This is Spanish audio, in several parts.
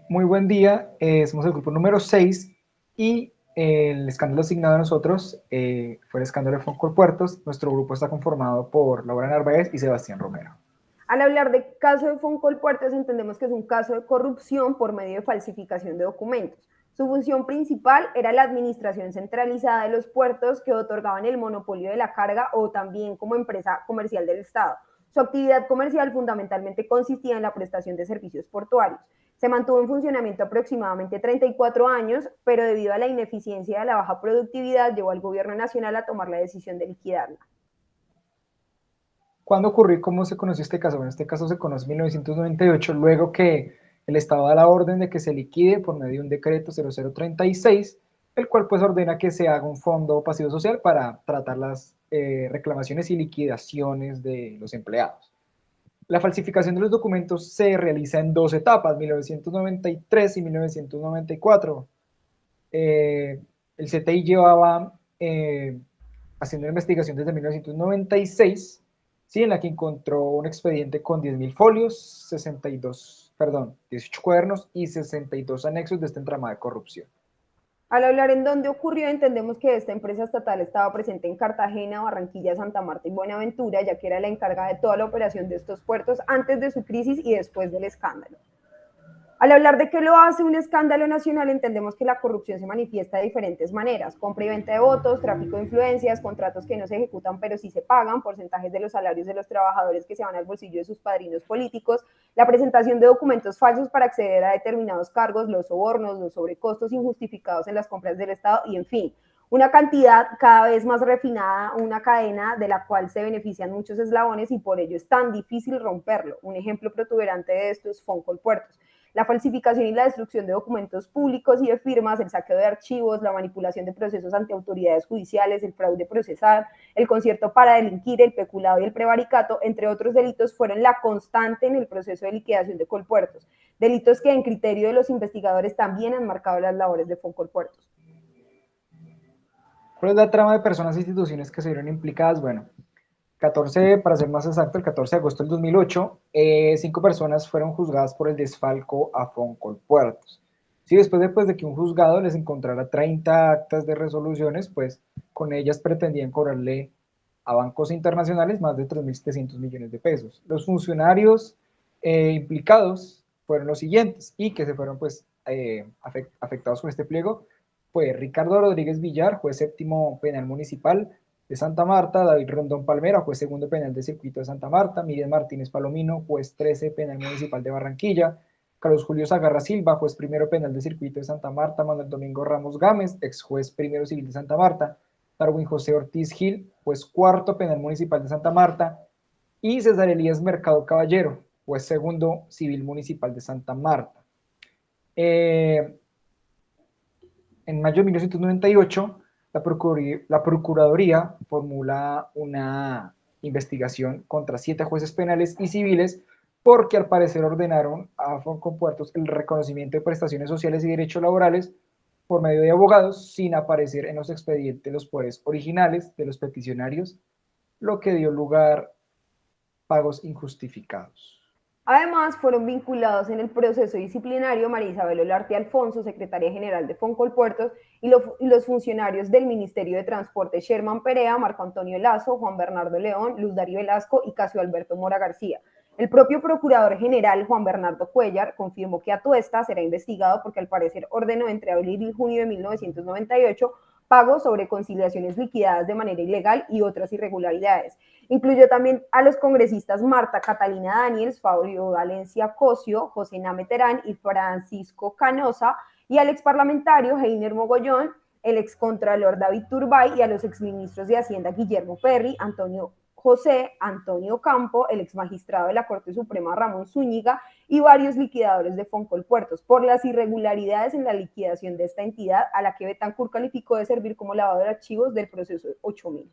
Muy buen día, somos el grupo número 6 y el escándalo asignado a nosotros fue el escándalo de Foncolpuertos. Nuestro grupo está conformado por Laura Narváez y Sebastián Romero. Al hablar de caso de Foncolpuertos entendemos que es un caso de corrupción por medio de falsificación de documentos. Su función principal era la administración centralizada de los puertos que otorgaban el monopolio de la carga o también como empresa comercial del Estado. Su actividad comercial fundamentalmente consistía en la prestación de servicios portuarios. Se mantuvo en funcionamiento aproximadamente 34 años, pero debido a la ineficiencia y a la baja productividad llevó al gobierno nacional a tomar la decisión de liquidarla. ¿Cuándo ocurrió y cómo se conoció este caso? Bueno, este caso se conoce en 1998, luego que el Estado da la orden de que se liquide por medio de un decreto 0036, el cual pues ordena que se haga un fondo pasivo social para tratar las reclamaciones y liquidaciones de los empleados. La falsificación de los documentos se realiza en dos etapas, 1993 y 1994. El CTI llevaba haciendo una investigación desde 1996, ¿sí? En la que encontró un expediente con 10.000 folios, 18 cuadernos y 62 anexos de esta entramada de corrupción. Al hablar en dónde ocurrió, entendemos que esta empresa estatal estaba presente en Cartagena, Barranquilla, Santa Marta y Buenaventura, ya que era la encargada de toda la operación de estos puertos antes de su crisis y después del escándalo. Al hablar de qué lo hace un escándalo nacional, entendemos que la corrupción se manifiesta de diferentes maneras: compra y venta de votos, tráfico de influencias, contratos que no se ejecutan pero sí se pagan, porcentajes de los salarios de los trabajadores que se van al bolsillo de sus padrinos políticos, la presentación de documentos falsos para acceder a determinados cargos, los sobornos, los sobrecostos injustificados en las compras del Estado y, en fin, una cantidad cada vez más refinada, una cadena de la cual se benefician muchos eslabones y por ello es tan difícil romperlo. Un ejemplo protuberante de esto es Foncolpuertos. La falsificación y la destrucción de documentos públicos y de firmas, el saqueo de archivos, la manipulación de procesos ante autoridades judiciales, el fraude procesal, el concierto para delinquir, el peculado y el prevaricato, entre otros delitos, fueron la constante en el proceso de liquidación de Colpuertos. Delitos que, en criterio de los investigadores, también han marcado las labores de Foncolpuertos. ¿Cuál es la trama de personas e instituciones que se vieron implicadas? Bueno, 14, para ser más exacto, el 14 de agosto del 2008, 5 personas fueron juzgadas por el desfalco a Foncolpuertos. Sí, después de que un juzgado les encontrara 30 actas de resoluciones, pues con ellas pretendían cobrarle a bancos internacionales más de 3.700 millones de pesos. Los funcionarios implicados fueron los siguientes y que se fueron pues afectados con este pliego: fue Ricardo Rodríguez Villar, juez séptimo penal municipal de Santa Marta; David Rondón Palmera, juez segundo penal de circuito de Santa Marta; Miriam Martínez Palomino, juez 13 penal municipal de Barranquilla; Carlos Julio Zagarra Silva, juez primero penal de circuito de Santa Marta; Manuel Domingo Ramos Gámez, ex juez primero civil de Santa Marta; Darwin José Ortiz Gil, juez cuarto penal municipal de Santa Marta; y César Elías Mercado Caballero, juez segundo civil municipal de Santa Marta. En mayo de 1998, la Procuraduría formula una investigación contra 7 jueces penales y civiles porque al parecer ordenaron a Foncolpuertos el reconocimiento de prestaciones sociales y derechos laborales por medio de abogados sin aparecer en los expedientes los poderes originales de los peticionarios, lo que dio lugar a pagos injustificados. Además, fueron vinculados en el proceso disciplinario María Isabel Olarte Alfonso, secretaria general de Foncolpuertos, y los funcionarios del Ministerio de Transporte Sherman Perea, Marco Antonio Lazo, Juan Bernardo León, Luz Darío Velasco y Casio Alberto Mora García. El propio procurador general, Juan Bernardo Cuellar, confirmó que Atuesta será investigado porque al parecer ordenó entre abril y junio de 1998 pagos sobre conciliaciones liquidadas de manera ilegal y otras irregularidades. Incluyó también a los congresistas Marta Catalina Daniels, Fabio Valencia Cosio, José Name Terán y Francisco Canosa, y al exparlamentario Heiner Mogollón, el excontralor David Turbay y a los exministros de Hacienda Guillermo Perry, Antonio José Antonio Campo, el exmagistrado de la Corte Suprema Ramón Zúñiga y varios liquidadores de Foncolpuertos por las irregularidades en la liquidación de esta entidad a la que Betancourt calificó de servir como lavado de archivos del proceso 8000.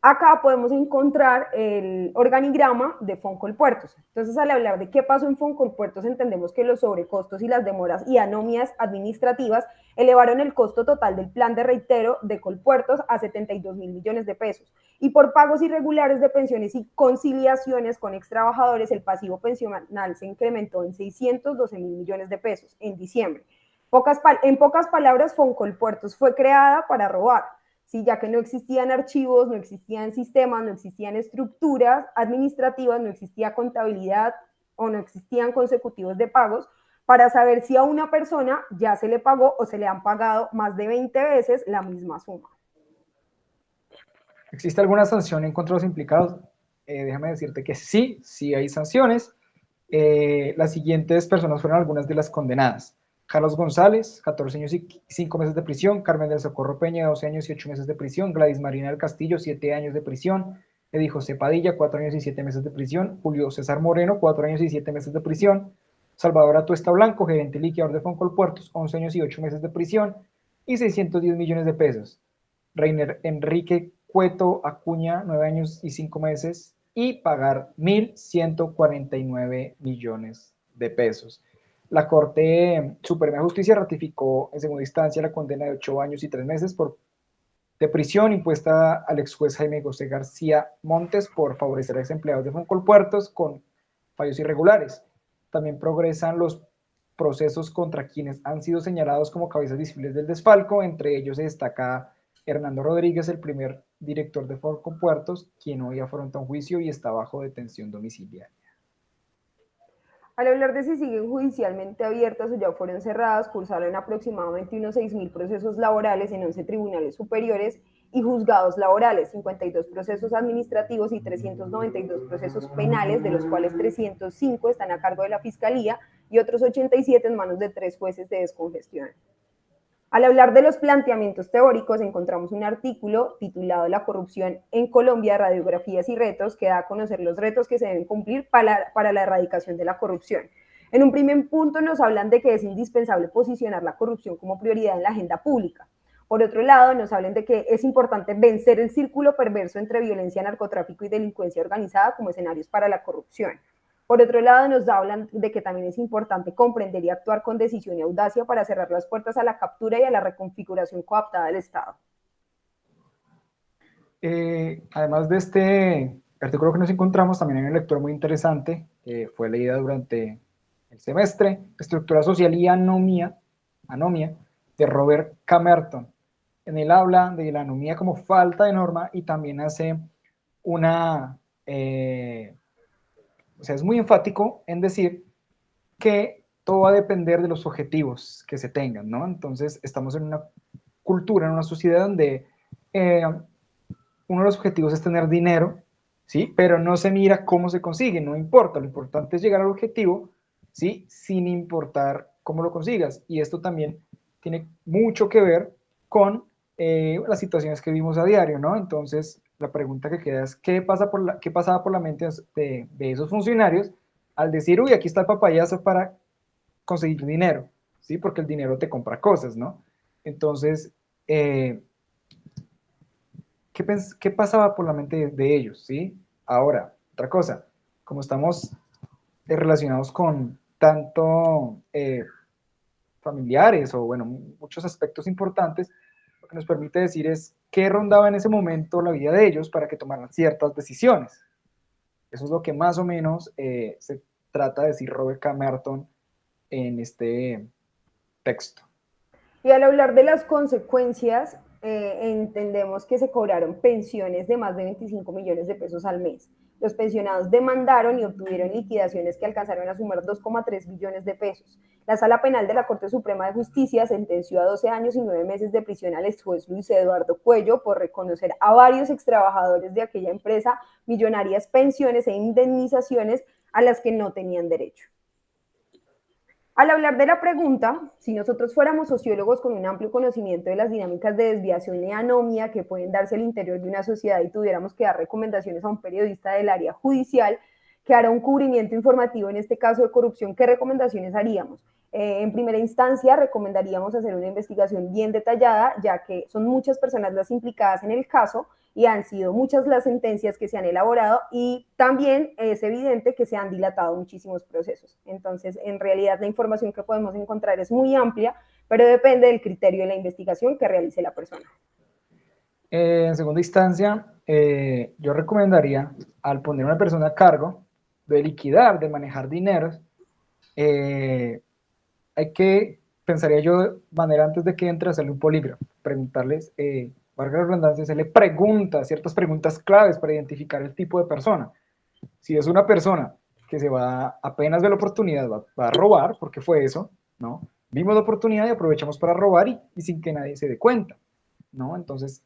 Acá podemos encontrar el organigrama de Foncolpuertos. Entonces, al hablar de qué pasó en Foncolpuertos, entendemos que los sobrecostos y las demoras y anomias administrativas elevaron el costo total del plan de reitero de Colpuertos a 72.000 millones de pesos. Y por pagos irregulares de pensiones y conciliaciones con extrabajadores, el pasivo pensional se incrementó en 612.000 millones de pesos en diciembre. En pocas palabras, Foncolpuertos fue creada para robar. ¿Sí? Ya que no existían archivos, no existían sistemas, no existían estructuras administrativas, no existía contabilidad o no existían consecutivos de pagos para saber si a una persona ya se le pagó o se le han pagado más de 20 veces la misma suma. ¿Existe alguna sanción en contra de los implicados? Déjame decirte que sí, sí hay sanciones. Las siguientes personas fueron algunas de las condenadas. Carlos González, 14 años y 5 meses de prisión. Carmen del Socorro Peña, 12 años y 8 meses de prisión. Gladys Marina del Castillo, 7 años de prisión. Eddie José Padilla, 4 años y 7 meses de prisión. Julio César Moreno, 4 años y 7 meses de prisión. Salvador Atuesta Blanco, gerente liquidador de Foncolpuertos, 11 años y 8 meses de prisión y 610 millones de pesos. Reiner Enrique Cueto Acuña, 9 años y 5 meses, y pagar 1.149 millones de pesos. La Corte Suprema de Justicia ratificó en segunda instancia la condena de 8 años y 3 meses de prisión impuesta al ex juez Jaime José García Montes por favorecer a ex empleados de Foncolpuertos con fallos irregulares. También progresan los procesos contra quienes han sido señalados como cabezas visibles del desfalco. Entre ellos se destaca Hernando Rodríguez, el primer director de Foncolpuertos, quien hoy afronta un juicio y está bajo detención domiciliaria. Al hablar de si siguen judicialmente abiertas o ya fueron cerradas, cursaron aproximadamente unos 6.000 procesos laborales en 11 tribunales superiores y juzgados laborales, 52 procesos administrativos y 392 procesos penales, de los cuales 305 están a cargo de la Fiscalía y otros 87 en manos de 3 jueces de descongestión. Al hablar de los planteamientos teóricos, encontramos un artículo titulado La corrupción en Colombia, radiografías y retos, que da a conocer los retos que se deben cumplir para la erradicación de la corrupción. En un primer punto nos hablan de que es indispensable posicionar la corrupción como prioridad en la agenda pública. Por otro lado, nos hablan de que es importante vencer el círculo perverso entre violencia, narcotráfico y delincuencia organizada como escenarios para la corrupción. Por otro lado, nos hablan de que también es importante comprender y actuar con decisión y audacia para cerrar las puertas a la captura y a la reconfiguración coaptada del Estado. Además de este artículo que nos encontramos, también hay una lectura muy interesante que fue leída durante el semestre, Estructura Social y Anomia, de Robert Camerton. En él habla de la anomía como falta de norma y también hace una... o sea, es muy enfático en decir que todo va a depender de los objetivos que se tengan, ¿no? Entonces, estamos en una cultura, en una sociedad donde uno de los objetivos es tener dinero, ¿sí? Pero no se mira cómo se consigue, no importa, lo importante es llegar al objetivo, ¿sí? Sin importar cómo lo consigas. Y esto también tiene mucho que ver con las situaciones que vimos a diario, ¿no? Entonces, la pregunta que queda es, ¿qué pasaba por la mente de esos funcionarios al decir, uy, aquí está el papayazo para conseguir dinero, ¿sí? Porque el dinero te compra cosas, ¿no? Entonces, ¿qué pasaba por la mente de ellos, ¿sí? Ahora, otra cosa, como estamos relacionados con tanto familiares o, bueno, muchos aspectos importantes, lo que nos permite decir es qué rondaba en ese momento la vida de ellos para que tomaran ciertas decisiones. Eso es lo que más o menos se trata de decir Robert Camerton en este texto. Y al hablar de las consecuencias, entendemos que se cobraron pensiones de más de 25 millones de pesos al mes. Los pensionados demandaron y obtuvieron liquidaciones que alcanzaron a sumar 2,3 billones de pesos. La Sala Penal de la Corte Suprema de Justicia sentenció a 12 años y 9 meses de prisión al ex juez Luis Eduardo Cuello por reconocer a varios extrabajadores de aquella empresa millonarias pensiones e indemnizaciones a las que no tenían derecho. Al hablar de la pregunta, si nosotros fuéramos sociólogos con un amplio conocimiento de las dinámicas de desviación y anomia que pueden darse al interior de una sociedad y tuviéramos que dar recomendaciones a un periodista del área judicial que hará un cubrimiento informativo en este caso de corrupción, ¿qué recomendaciones haríamos? En primera instancia, recomendaríamos hacer una investigación bien detallada, ya que son muchas personas las implicadas en el caso y han sido muchas las sentencias que se han elaborado y también es evidente que se han dilatado muchísimos procesos. Entonces, en realidad la información que podemos encontrar es muy amplia, pero depende del criterio de la investigación que realice la persona. En segunda instancia, yo recomendaría, al poner a una persona a cargo de liquidar, de manejar dineros, hay que, pensaría yo, de manera antes de que entre, hacerle un polígrafo, preguntarles, valga la redundancia, se le pregunta ciertas preguntas claves para identificar el tipo de persona. Si es una persona que se va, apenas ve la oportunidad, va a robar, porque fue eso, ¿no? Vimos la oportunidad y aprovechamos para robar y sin que nadie se dé cuenta, ¿no? Entonces,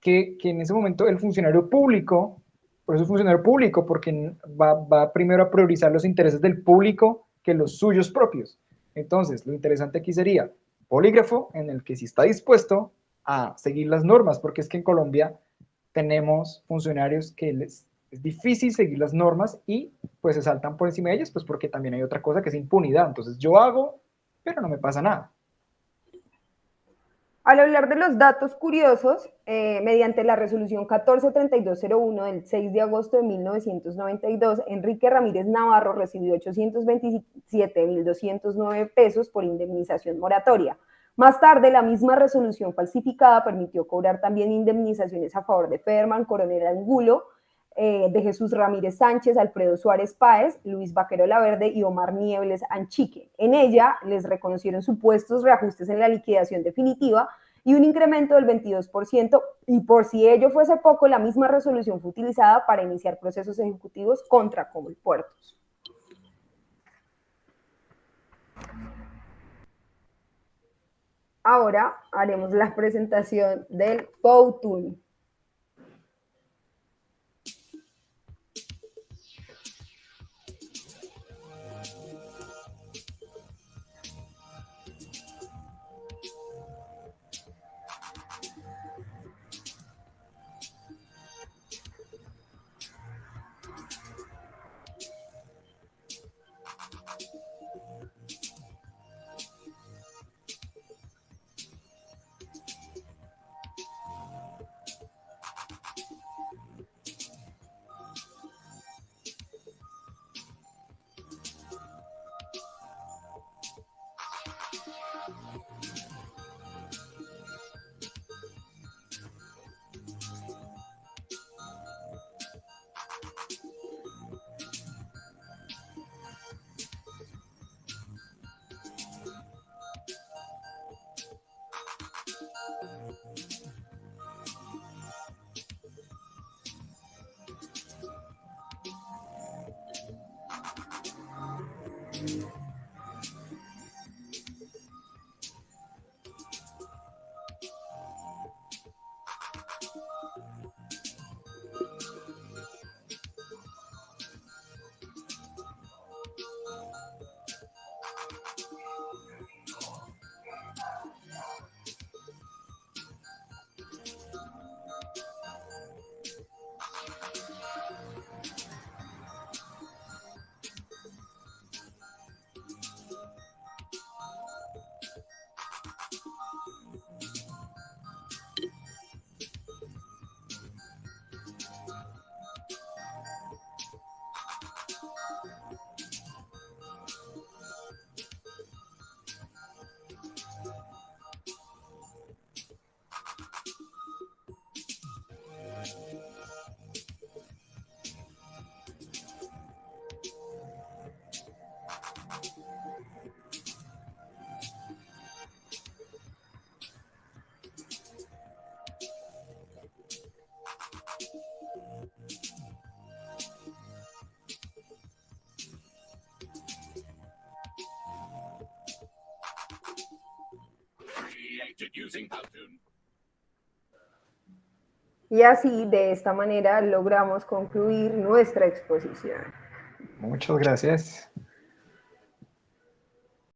que en ese momento el funcionario público, por eso es funcionario público, porque va primero a priorizar los intereses del público que los suyos propios. Entonces, lo interesante aquí sería polígrafo en el que si está dispuesto a seguir las normas, porque es que en Colombia tenemos funcionarios que es difícil seguir las normas y pues se saltan por encima de ellas, pues porque también hay otra cosa que es impunidad. Entonces yo hago, pero no me pasa nada. Al hablar de los datos curiosos, mediante la resolución 143201 del 6 de agosto de 1992, Enrique Ramírez Navarro recibió 827.209 pesos por indemnización moratoria. Más tarde, la misma resolución falsificada permitió cobrar también indemnizaciones a favor de Federman, Coronel Angulo, de Jesús Ramírez Sánchez, Alfredo Suárez Páez, Luis Vaquero Laverde y Omar Niebles Anchique. En ella les reconocieron supuestos reajustes en la liquidación definitiva y un incremento del 22%, y por si ello fuese poco, la misma resolución fue utilizada para iniciar procesos ejecutivos contra Colpuertos. Ahora haremos la presentación del POUTUN. Y así, de esta manera, logramos concluir nuestra exposición. Muchas gracias.